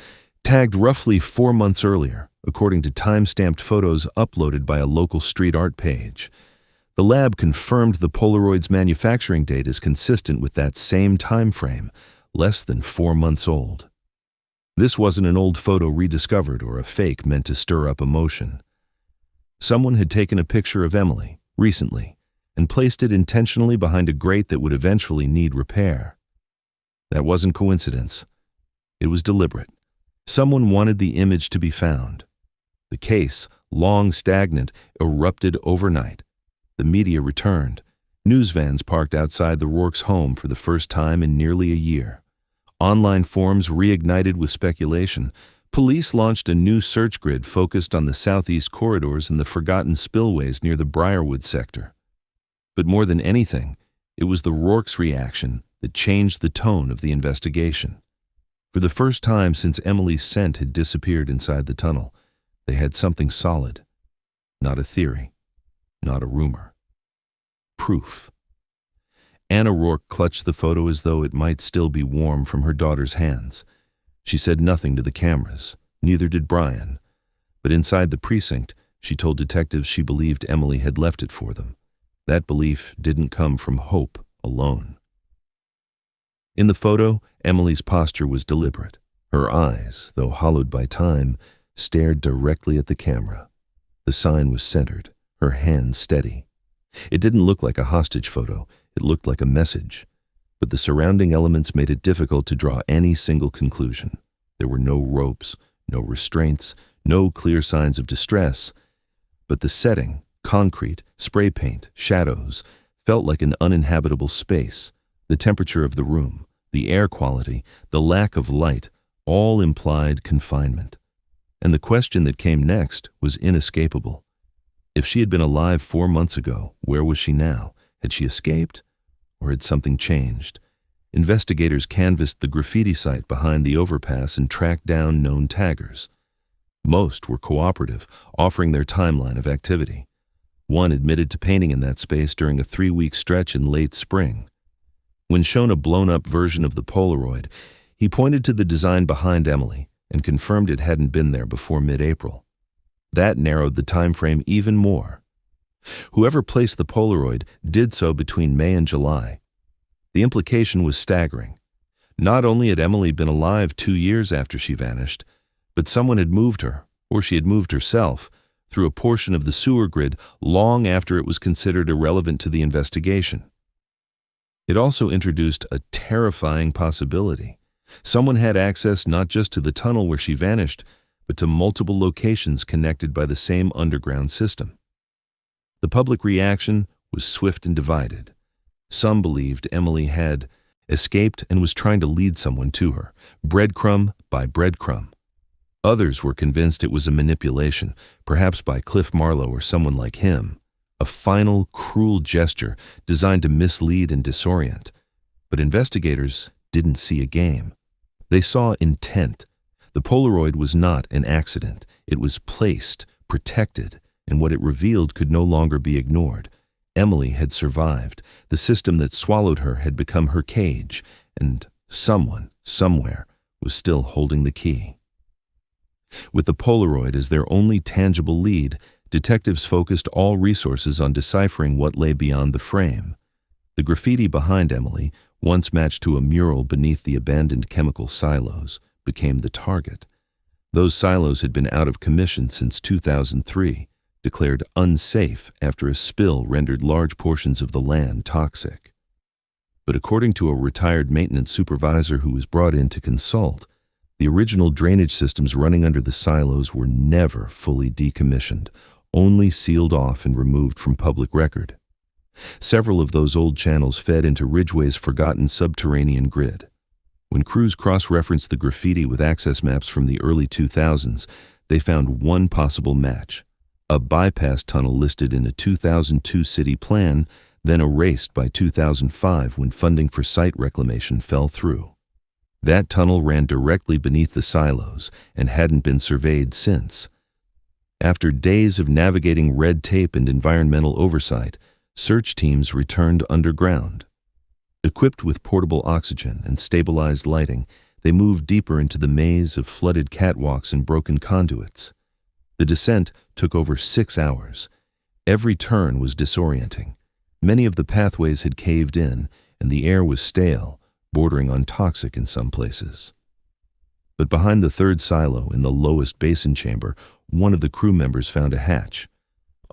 tagged roughly 4 months earlier, according to time-stamped photos uploaded by a local street art page. The lab confirmed the Polaroid's manufacturing date is consistent with that same time frame, less than 4 months old. This wasn't an old photo rediscovered or a fake meant to stir up emotion. Someone had taken a picture of Emily, recently, and placed it intentionally behind a grate that would eventually need repair. That wasn't coincidence. It was deliberate. Someone wanted the image to be found. The case, long stagnant, erupted overnight. The media returned. News vans parked outside the Rourke's home for the first time in nearly a year. Online forums reignited with speculation. Police launched a new search grid focused on the southeast corridors and the forgotten spillways near the Briarwood sector. But more than anything, it was the Rourke's reaction that changed the tone of the investigation. For the first time since Emily's scent had disappeared inside the tunnel, they had something solid. Not a theory, not a rumor. Proof. Anna Rourke clutched the photo as though it might still be warm from her daughter's hands. She said nothing to the cameras, neither did Brian. But inside the precinct, she told detectives she believed Emily had left it for them. That belief didn't come from hope alone. In the photo, Emily's posture was deliberate. Her eyes, though hollowed by time, stared directly at the camera. The sign was centered, her hands steady. It didn't look like a hostage photo, it looked like a message. But the surrounding elements made it difficult to draw any single conclusion. There were no ropes, no restraints, no clear signs of distress. But the setting, concrete, spray paint, shadows, felt like an uninhabitable space. The temperature of the room, the air quality, the lack of light, all implied confinement. And the question that came next was inescapable. If she had been alive 4 months ago, where was she now? Had she escaped? Or had something changed? Investigators canvassed the graffiti site behind the overpass and tracked down known taggers. Most were cooperative, offering their timeline of activity. One admitted to painting in that space during a 3-week stretch in late spring. When shown a blown-up version of the Polaroid, he pointed to the design behind Emily and confirmed it hadn't been there before mid-April. That narrowed the time frame even more. Whoever placed the Polaroid did so between May and July. The implication was staggering. Not only had Emily been alive 2 years after she vanished, but someone had moved her, or she had moved herself, through a portion of the sewer grid long after it was considered irrelevant to the investigation. It also introduced a terrifying possibility. Someone had access not just to the tunnel where she vanished, but to multiple locations connected by the same underground system. The public reaction was swift and divided. Some believed Emily had escaped and was trying to lead someone to her, breadcrumb by breadcrumb. Others were convinced it was a manipulation, perhaps by Cliff Marlowe or someone like him, a final, cruel gesture designed to mislead and disorient. But investigators didn't see a game. They saw intent. The Polaroid was not an accident. It was placed, protected, and what it revealed could no longer be ignored. Emily had survived. The system that swallowed her had become her cage, and someone, somewhere, was still holding the key. With the Polaroid as their only tangible lead, detectives focused all resources on deciphering what lay beyond the frame. The graffiti behind Emily, once matched to a mural beneath the abandoned chemical silos, became the target. Those silos had been out of commission since 2003, declared unsafe after a spill rendered large portions of the land toxic. But according to a retired maintenance supervisor who was brought in to consult, the original drainage systems running under the silos were never fully decommissioned, only sealed off and removed from public record. Several of those old channels fed into Ridgeway's forgotten subterranean grid. When crews cross-referenced the graffiti with access maps from the early 2000s, they found one possible match: a bypass tunnel listed in a 2002 city plan, then erased by 2005 when funding for site reclamation fell through. That tunnel ran directly beneath the silos and hadn't been surveyed since. After days of navigating red tape and environmental oversight, search teams returned underground. Equipped with portable oxygen and stabilized lighting, they moved deeper into the maze of flooded catwalks and broken conduits. The descent took over 6 hours. Every turn was disorienting. Many of the pathways had caved in, and the air was stale, bordering on toxic in some places. But behind the third silo, in the lowest basin chamber, one of the crew members found a hatch.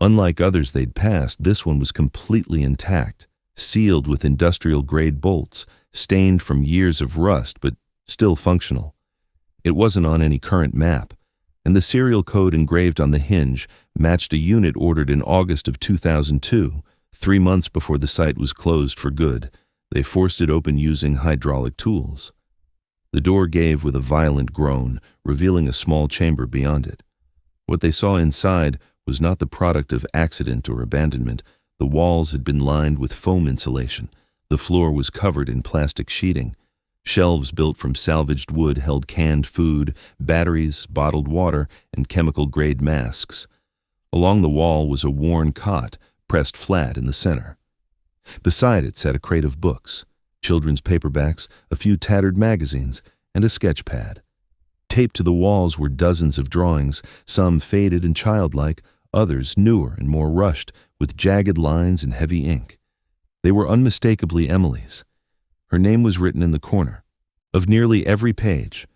Unlike others they'd passed, this one was completely intact, sealed with industrial-grade bolts, stained from years of rust, but still functional. It wasn't on any current map, and the serial code engraved on the hinge matched a unit ordered in August of 2002, 3 months before the site was closed for good. They forced it open using hydraulic tools. The door gave with a violent groan, revealing a small chamber beyond it. What they saw inside was not the product of accident or abandonment. The walls had been lined with foam insulation. The floor was covered in plastic sheeting. Shelves built from salvaged wood held canned food, batteries, bottled water, and chemical-grade masks. Along the wall was a worn cot, pressed flat in the center. Beside it sat a crate of books, children's paperbacks, a few tattered magazines, and a sketch pad. Taped to the walls were dozens of drawings, some faded and childlike, others newer and more rushed, with jagged lines and heavy ink. They were unmistakably Emily's. Her name was written in the corner of nearly every page.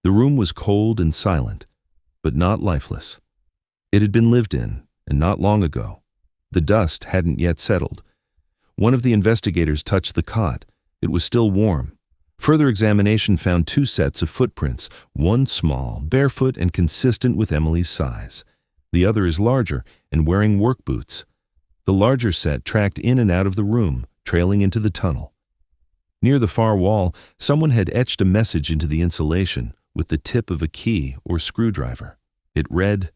The room was cold and silent, but not lifeless. It had been lived in, and not long ago. The dust hadn't yet settled. One of the investigators touched the cot. It was still warm. Further examination found 2 sets of footprints, one small, barefoot and consistent with Emily's size. The other is larger and wearing work boots. The larger set tracked in and out of the room, trailing into the tunnel. Near the far wall, someone had etched a message into the insulation with the tip of a key or screwdriver. It read,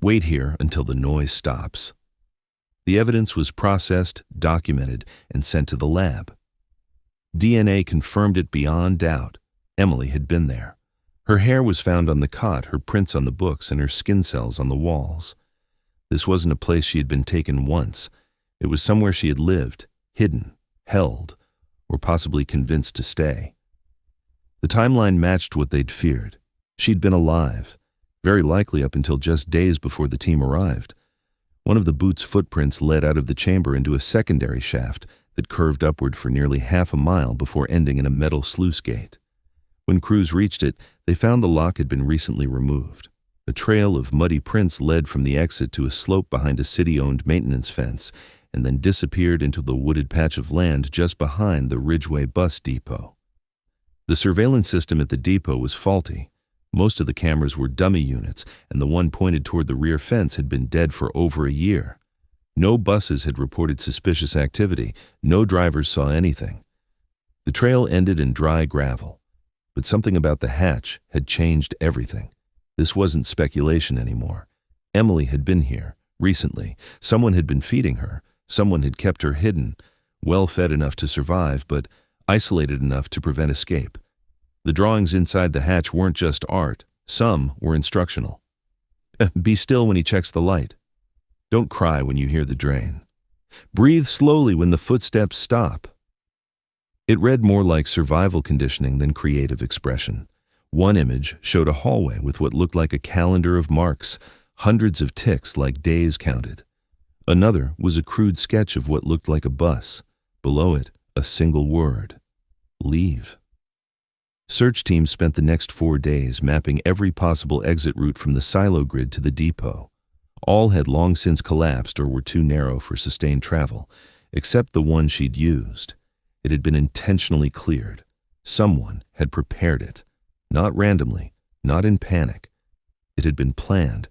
"Wait here until the noise stops." The evidence was processed, documented, and sent to the lab. DNA confirmed it beyond doubt. Emily had been there. Her hair was found on the cot, her prints on the books, and her skin cells on the walls. This wasn't a place she had been taken once. It was somewhere she had lived, hidden, held, or possibly convinced to stay. The timeline matched what they'd feared. She'd been alive, very likely up until just days before the team arrived. One of the boot's footprints led out of the chamber into a secondary shaft that curved upward for nearly half a mile before ending in a metal sluice gate. When crews reached it, they found the lock had been recently removed. A trail of muddy prints led from the exit to a slope behind a city-owned maintenance fence, and then disappeared into the wooded patch of land just behind the Ridgeway bus depot. The surveillance system at the depot was faulty. Most of the cameras were dummy units, and the one pointed toward the rear fence had been dead for over a year. No buses had reported suspicious activity. No drivers saw anything. The trail ended in dry gravel, but something about the hatch had changed everything. This wasn't speculation anymore. Emily had been here, recently. Someone had been feeding her. Someone had kept her hidden, well-fed enough to survive, but isolated enough to prevent escape. The drawings inside the hatch weren't just art. Some were instructional. Be still when he checks the light. Don't cry when you hear the drain. Breathe slowly when the footsteps stop. It read more like survival conditioning than creative expression. One image showed a hallway with what looked like a calendar of marks, hundreds of ticks like days counted. Another was a crude sketch of what looked like a bus. Below it, a single word: leave. Search teams spent the next 4 days mapping every possible exit route from the silo grid to the depot. All had long since collapsed or were too narrow for sustained travel, except the one she'd used. It had been intentionally cleared. Someone had prepared it. Not randomly, not in panic. It had been planned.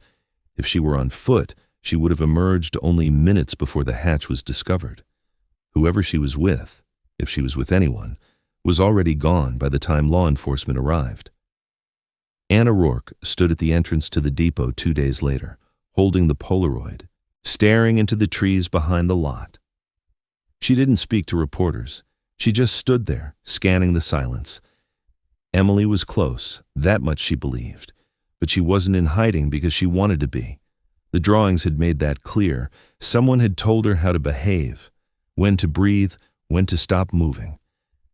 If she were on foot, she would have emerged only minutes before the hatch was discovered. Whoever she was with, if she was with anyone, was already gone by the time law enforcement arrived. Anna Rourke stood at the entrance to the depot 2 days later, holding the Polaroid, staring into the trees behind the lot. She didn't speak to reporters. She just stood there, scanning the silence. Emily was close, that much she believed, but she wasn't in hiding because she wanted to be. The drawings had made that clear. Someone had told her how to behave, when to breathe, when to stop moving.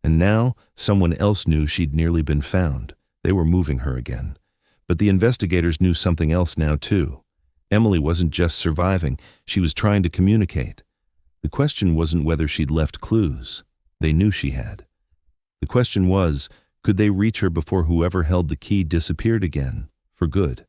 And now, someone else knew she'd nearly been found. They were moving her again. But the investigators knew something else now, too. Emily wasn't just surviving, she was trying to communicate. The question wasn't whether she'd left clues. They knew she had. The question was, could they reach her before whoever held the key disappeared again, for good?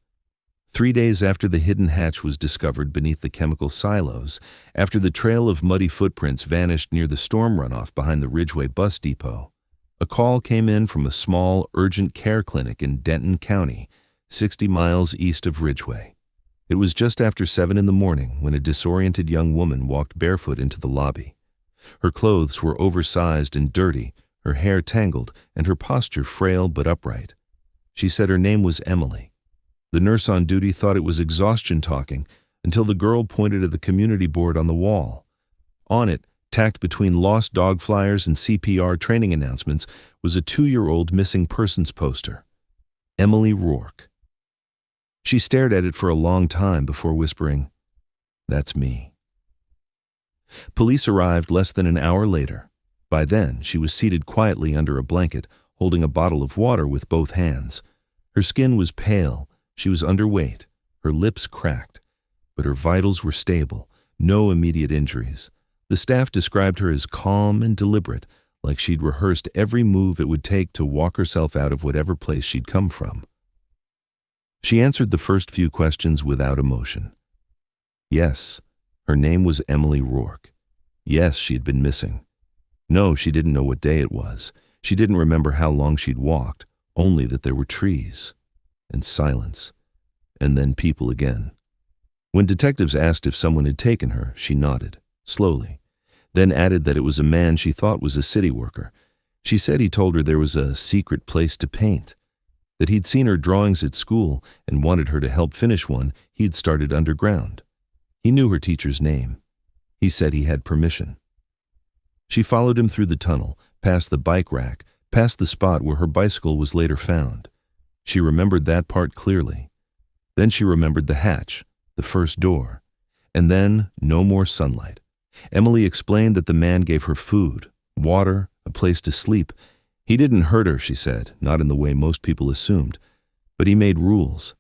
3 days after the hidden hatch was discovered beneath the chemical silos, after the trail of muddy footprints vanished near the storm runoff behind the Ridgeway bus depot, a call came in from a small urgent care clinic in Denton County, 60 miles east of Ridgeway. It was just after 7 in the morning when a disoriented young woman walked barefoot into the lobby. Her clothes were oversized and dirty, her hair tangled, and her posture frail but upright. She said her name was Emily. The nurse on duty thought it was exhaustion talking until the girl pointed at the community board on the wall. On it, tacked between lost dog flyers and CPR training announcements, was a 2-year-old missing persons poster. Emily Rourke. She stared at it for a long time before whispering, "That's me." Police arrived less than an hour later. By then, she was seated quietly under a blanket, holding a bottle of water with both hands. Her skin was pale, she was underweight, her lips cracked, but her vitals were stable, no immediate injuries. The staff described her as calm and deliberate, like she'd rehearsed every move it would take to walk herself out of whatever place she'd come from. She answered the first few questions without emotion. Yes, her name was Emily Rourke. Yes, she had been missing. No, she didn't know what day it was. She didn't remember how long she'd walked, only that there were trees and silence, and then people again. When detectives asked if someone had taken her, she nodded, slowly, then added that it was a man she thought was a city worker. She said he told her there was a secret place to paint, that he'd seen her drawings at school and wanted her to help finish one he'd started underground. He knew her teacher's name. He said he had permission. She followed him through the tunnel, past the bike rack, past the spot where her bicycle was later found. She remembered that part clearly. Then she remembered the hatch, the first door, and then no more sunlight. Emily explained that the man gave her food, water, a place to sleep. He didn't hurt her, she said, not in the way most people assumed, but he made rules.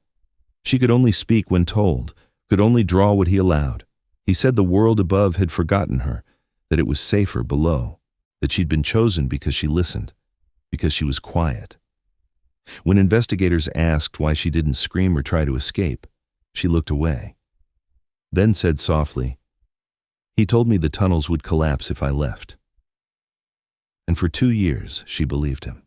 She could only speak when told, could only draw what he allowed. He said the world above had forgotten her, that it was safer below, that she'd been chosen because she listened, because she was quiet. When investigators asked why she didn't scream or try to escape, she looked away, then said softly, "He told me the tunnels would collapse if I left." And for 2 years, she believed him.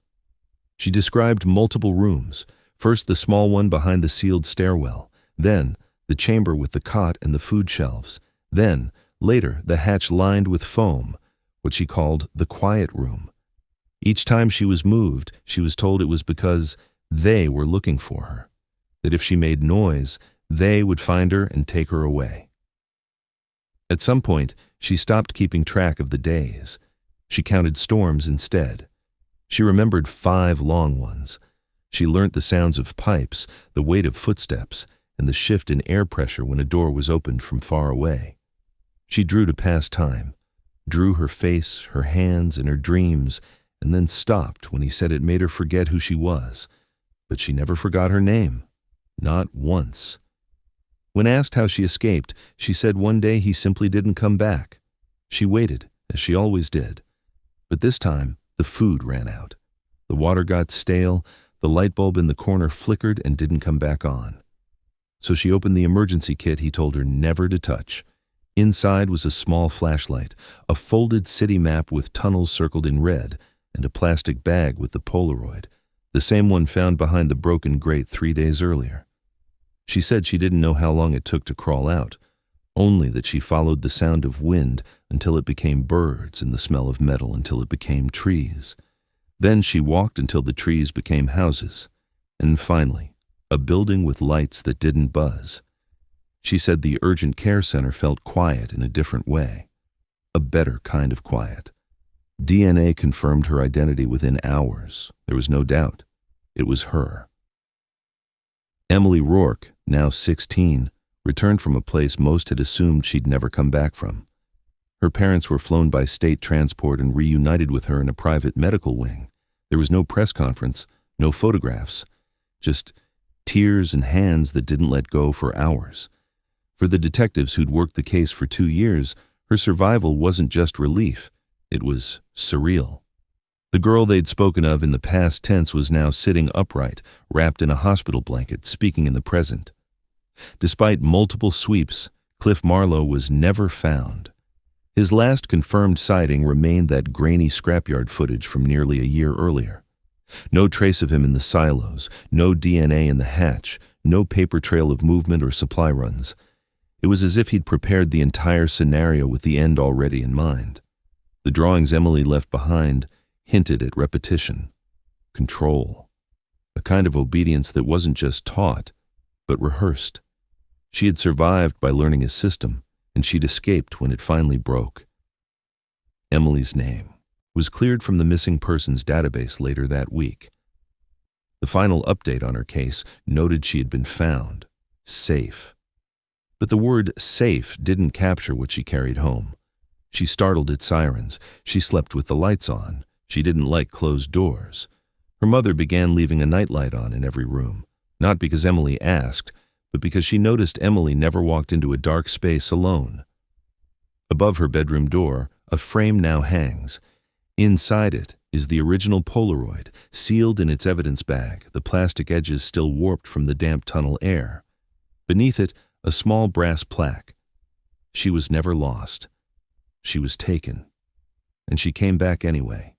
She described multiple rooms, first the small one behind the sealed stairwell, then the chamber with the cot and the food shelves, then, later, the hatch lined with foam, what she called the quiet room. Each time she was moved, she was told it was because they were looking for her, that if she made noise, they would find her and take her away. At some point, she stopped keeping track of the days. She counted storms instead. She remembered 5 long ones. She learnt the sounds of pipes, the weight of footsteps, and the shift in air pressure when a door was opened from far away. She drew to pass time, drew her face, her hands, and her dreams, and then stopped when he said it made her forget who she was. But she never forgot her name. Not once. When asked how she escaped, she said one day he simply didn't come back. She waited, as she always did. But this time, the food ran out. The water got stale, the light bulb in the corner flickered and didn't come back on. So she opened the emergency kit he told her never to touch. Inside was a small flashlight, a folded city map with tunnels circled in red, and a plastic bag with the Polaroid, the same one found behind the broken grate 3 days earlier. She said she didn't know how long it took to crawl out, only that she followed the sound of wind until it became birds and the smell of metal until it became trees. Then she walked until the trees became houses, and finally, a building with lights that didn't buzz. She said the urgent care center felt quiet in a different way, a better kind of quiet. DNA confirmed her identity within hours. There was no doubt. It was her. Emily Rourke, now 16, returned from a place most had assumed she'd never come back from. Her parents were flown by state transport and reunited with her in a private medical wing. There was no press conference, no photographs, just tears and hands that didn't let go for hours. For the detectives who'd worked the case for 2 years, her survival wasn't just relief, it was surreal. The girl they'd spoken of in the past tense was now sitting upright, wrapped in a hospital blanket, speaking in the present. Despite multiple sweeps, Cliff Marlowe was never found. His last confirmed sighting remained that grainy scrapyard footage from nearly a year earlier. No trace of him in the silos, no DNA in the hatch, no paper trail of movement or supply runs. It was as if he'd prepared the entire scenario with the end already in mind. The drawings Emily left behind hinted at repetition, control, a kind of obedience that wasn't just taught, but rehearsed. She had survived by learning his system, and she'd escaped when it finally broke. Emily's name was cleared from the missing persons database later that week. The final update on her case noted she had been found, safe. But the word safe didn't capture what she carried home. She startled at sirens. She slept with the lights on. She didn't like closed doors. Her mother began leaving a nightlight on in every room, not because Emily asked, but because she noticed Emily never walked into a dark space alone. Above her bedroom door, a frame now hangs. Inside it is the original Polaroid, sealed in its evidence bag, the plastic edges still warped from the damp tunnel air. Beneath it, a small brass plaque. She was never lost. She was taken. And she came back anyway.